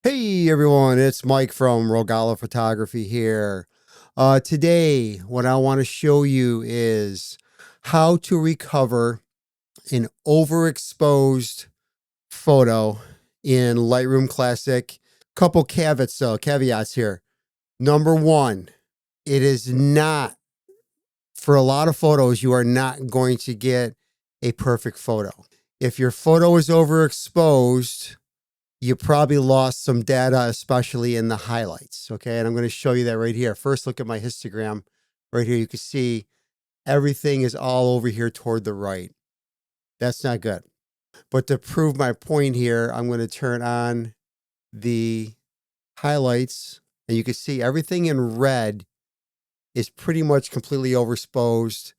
Hey everyone, it's Mike from Rogala Photography here. Today, what I want to show you is how to recover an overexposed photo in Lightroom Classic. Couple caveats here. Number one, it is not, for a lot of photos, you are not going to get a perfect photo. If your photo is overexposed, you probably lost some data, especially in the highlights. Okay. And I'm going to show you that right here. First, look at my histogram right here. You can see everything is all over here toward the right. That's not good. But to prove my point here, I'm going to turn on the highlights and you can see everything in red is pretty much completely overexposed.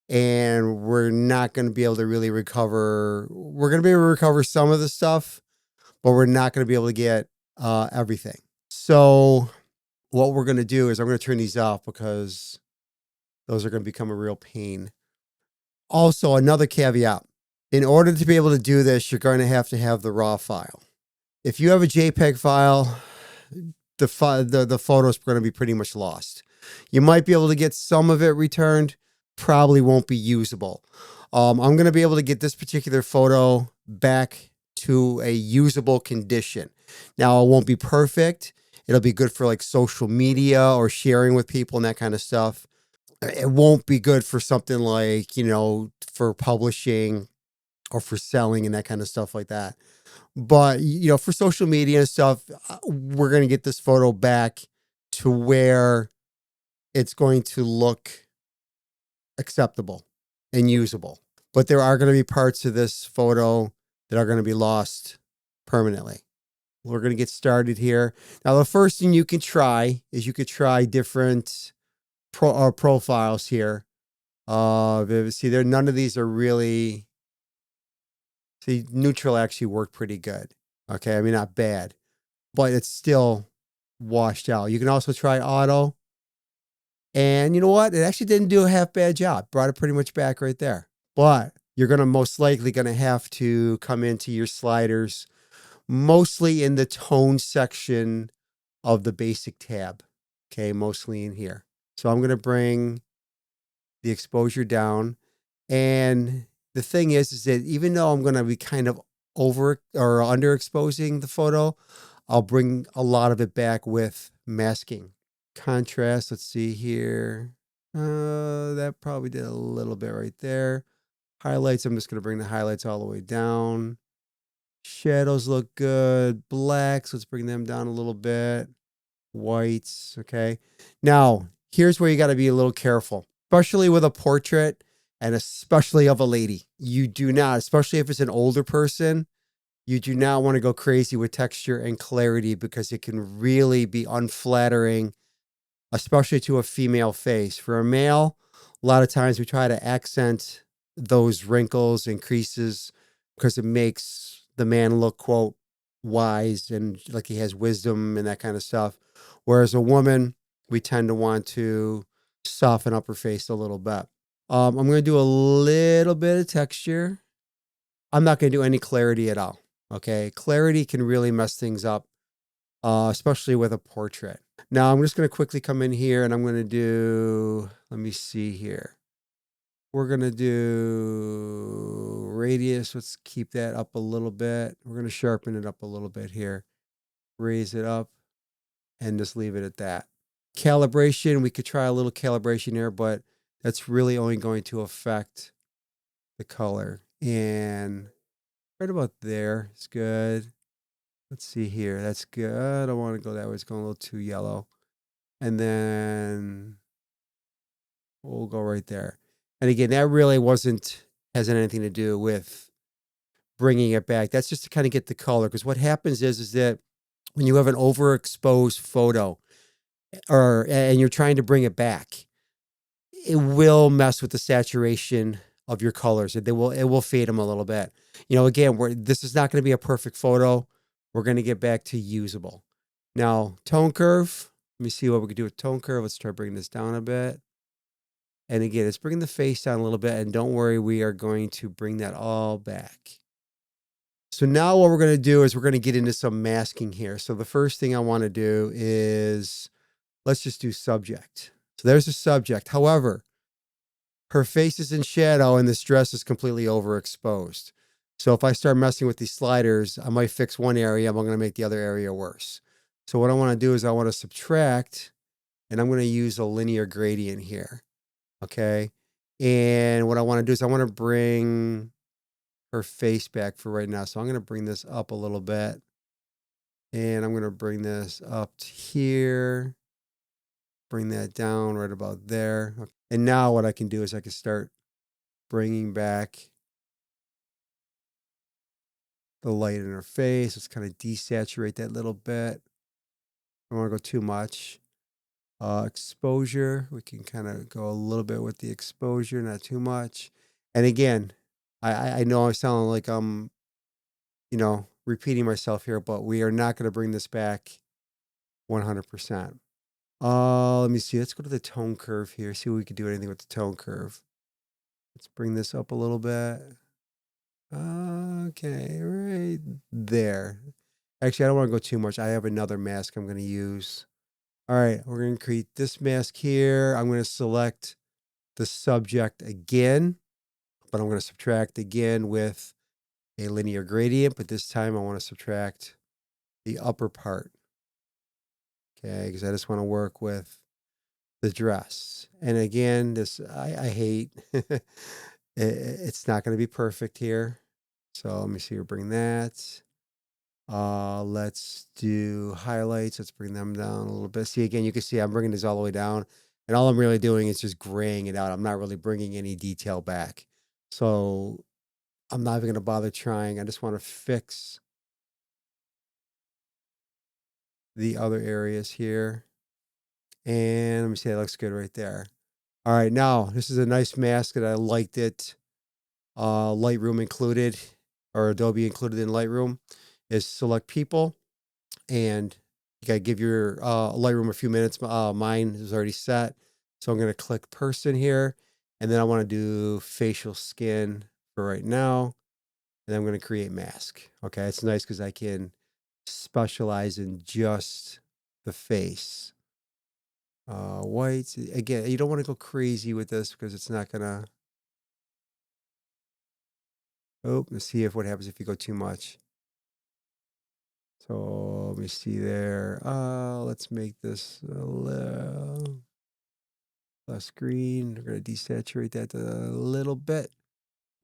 And we're not going to be able to really recover. We're going to be able to recover some of the stuff, but we're not going to be able to get everything. So what we're going to do is I'm going to turn these off because those are going to become a real pain. Also, another caveat. In order to be able to do this, you're going to have the raw file. If you have a JPEG file, the photo is going to be pretty much lost. You might be able to get some of it returned, probably won't be usable. I'm going to be able to get this particular photo back to a usable condition. Now, it won't be perfect. It'll be good for like social media or sharing with people and that kind of stuff. It won't be good for something like, for publishing or for selling and that kind of stuff like that. But, for social media and stuff, we're going to get this photo back to where it's going to look acceptable and usable. But there are going to be parts of this photo that are going to be lost permanently. We're going to get started here. Now, the first thing you can try is you could try different profiles here. See, none of these are really. See, neutral actually worked pretty good. Okay, I mean, not bad, but it's still washed out. You can also try auto. And you know what? It actually didn't do a half bad job. Brought it pretty much back right there. But you're going to most likely going to have to come into your sliders, mostly in the tone section of the basic tab. Okay, mostly in here. So I'm going to bring the exposure down. And the thing is that even though I'm going to be kind of over or underexposing the photo, I'll bring a lot of it back with masking. Contrast, let's see here. That probably did a little bit right there. Highlights, I'm just going to bring the highlights all the way down. Shadows look good. Blacks, let's bring them down a little bit. Whites, okay. Now, here's where you got to be a little careful, especially with a portrait and especially of a lady. You do not, especially if it's an older person, you do not want to go crazy with texture and clarity because it can really be unflattering, especially to a female face. For a male, a lot of times we try to accent those wrinkles and creases because it makes the man look, quote, wise and like he has wisdom and that kind of stuff. Whereas a woman, we tend to want to soften up her face a little bit. I'm going to do a little bit of texture. I'm not going to do any clarity at all. Okay. Clarity can really mess things up, especially with a portrait. Now I'm just going to quickly come in here and I'm going to do, let me see here. We're going to do radius. Let's keep that up a little bit. We're going to sharpen it up a little bit here. Raise it up and just leave it at that. Calibration, we could try a little calibration here, but that's really only going to affect the color. And right about there is good. Let's see here. That's good. I don't want to go that way. It's going a little too yellow. And then we'll go right there. And again, that really hasn't anything to do with bringing it back. That's just to kind of get the color. Because what happens is that when you have an overexposed photo and you're trying to bring it back, it will mess with the saturation of your colors. It will fade them a little bit. Again, this is not going to be a perfect photo. We're going to get back to usable. Now, tone curve. Let me see what we can do with tone curve. Let's try bringing this down a bit. And again, let's bring the face down a little bit. And don't worry, we are going to bring that all back. So now what we're going to do is we're going to get into some masking here. So the first thing I want to do is let's just do subject. So there's a subject. However, her face is in shadow and this dress is completely overexposed. So if I start messing with these sliders, I might fix one area, but I'm going to make the other area worse. So what I want to do is I want to subtract, and I'm going to use a linear gradient here. Okay. And what I want to do is I want to bring her face back for right now. So I'm going to bring this up a little bit, and I'm going to bring this up to here, bring that down right about there. And now what I can do is I can start bringing back the light in her face. Let's kind of desaturate that little bit. I don't want to go too much. Exposure, we can kind of go a little bit with the exposure, not too much. And again, I know I sound like I'm, repeating myself here, but we are not going to bring this back 100%. Let me see. Let's go to the tone curve here. See if we can do anything with the tone curve. Let's bring this up a little bit. Okay, right there. Actually, I don't want to go too much. I have another mask I'm going to use. All right, we're going to create this mask here. I'm going to select the subject again, but I'm going to subtract again with a linear gradient, but this time I want to subtract the upper part. Okay, because I just want to work with the dress. And again, this I hate. It's not going to be perfect here. So let me see. We'll bring that. Let's do highlights. Let's bring them down a little bit. See, again, you can see I'm bringing this all the way down, and all I'm really doing is just graying it out. I'm not really bringing any detail back. So I'm not even going to bother trying. I just want to fix the other areas here. And let me see, that looks good right there. All right, now this is a nice mask that I liked it. Lightroom included, or Adobe included in Lightroom, is select people, and you gotta give your Lightroom a few minutes. Mine is already set, so I'm gonna click person here, and then I want to do facial skin for right now, and I'm gonna create mask. Okay, it's nice because I can specialize in just the face. White again. You don't want to go crazy with this because it's not gonna. Oh, let's see if what happens if you go too much. So let me see there. Let's make this a little less green. We're going to desaturate that a little bit.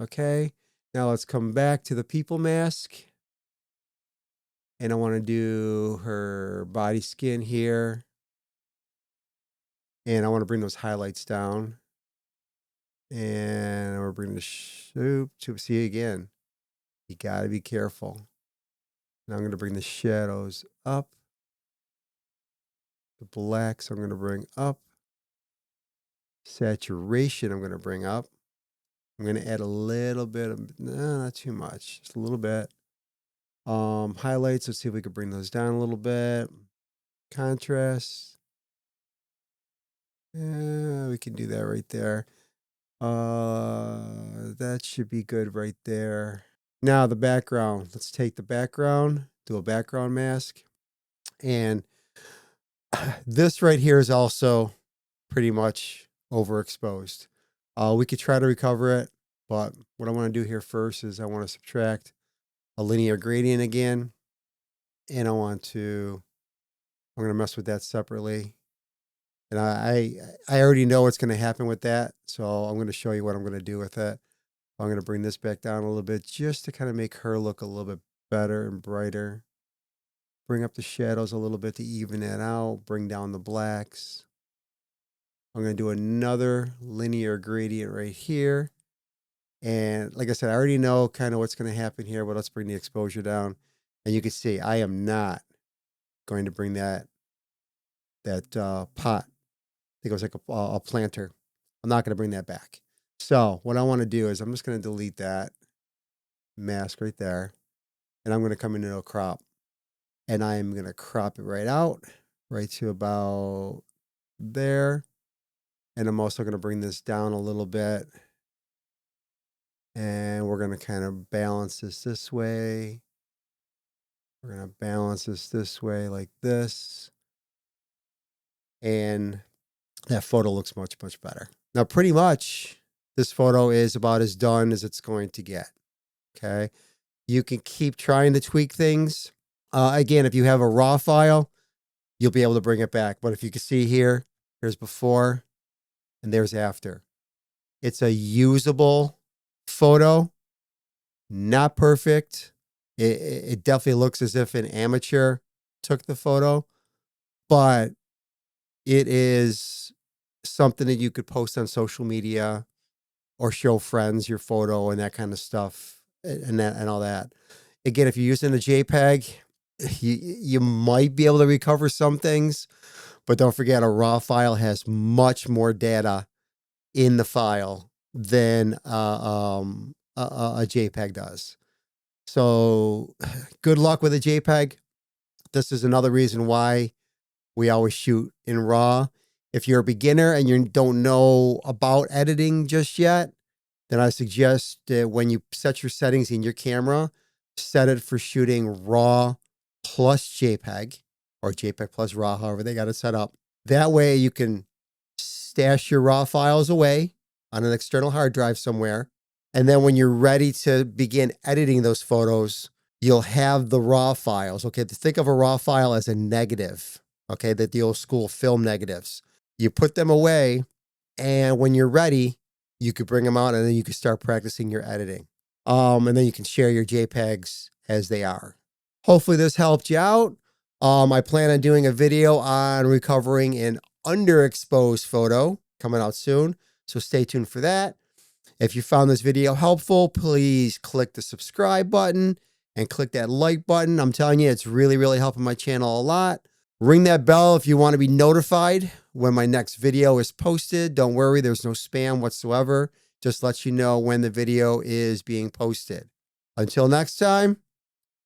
Okay. Now let's come back to the people mask. And I want to do her body skin here. And I want to bring those highlights down. And we're bringing the to see again. You got to be careful. Now I'm going to bring the shadows up. The blacks I'm going to bring up. Saturation I'm going to bring up. I'm going to add a little bit of, no, not too much, just a little bit. Highlights, let's see if we could bring those down a little bit. Contrast. Yeah, we can do that right there. That should be good right there. Now the background. Let's take the background, do a background mask. And this right here is also pretty much overexposed. We could try to recover it, but what I want to do here first is I want to subtract a linear gradient again, and I'm going to mess with that separately. And I already know what's going to happen with that, so I'm going to show you what I'm going to do with it. I'm going to bring this back down a little bit just to kind of make her look a little bit better and brighter. Bring up the shadows a little bit to even that out. Bring down the blacks. I'm going to do another linear gradient right here. And like I said, I already know kind of what's going to happen here, but let's bring the exposure down. And you can see I am not going to bring that pot. I think it was like a planter. I'm not going to bring that back. So what I want to do is I'm just going to delete that mask right there. And I'm going to come into a crop. And I'm going to crop it right out, right to about there. And I'm also going to bring this down a little bit. And we're going to kind of balance this way. We're going to balance this way like this. And that photo looks much, much better. Now, pretty much this photo is about as done as it's going to get. Okay. You can keep trying to tweak things. Again, if you have a raw file, you'll be able to bring it back. But if you can see here, there's before and there's after. It's a usable photo, not perfect. It definitely looks as if an amateur took the photo, but it is something that you could post on social media or show friends your photo and that kind of stuff and that and all that. Again, if you're using a JPEG, you might be able to recover some things, but don't forget a raw file has much more data in the file than a JPEG does. So good luck with a JPEG. This is another reason why we always shoot in RAW. If you're a beginner and you don't know about editing just yet, then I suggest that when you set your settings in your camera, set it for shooting RAW plus JPEG or JPEG plus RAW, however they got it set up. That way you can stash your RAW files away on an external hard drive somewhere. And then when you're ready to begin editing those photos, you'll have the RAW files. Okay, think of a RAW file as a negative. Okay, the old school film negatives. You put them away, and when you're ready, you could bring them out and then you can start practicing your editing. And then you can share your JPEGs as they are. Hopefully this helped you out. I plan on doing a video on recovering an underexposed photo coming out soon. So stay tuned for that. If you found this video helpful, please click the subscribe button and click that like button. I'm telling you, it's really, really helping my channel a lot. Ring that bell if you want to be notified when my next video is posted. Don't worry, there's no spam whatsoever. Just lets you know when the video is being posted. Until next time,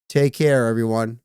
take care, everyone.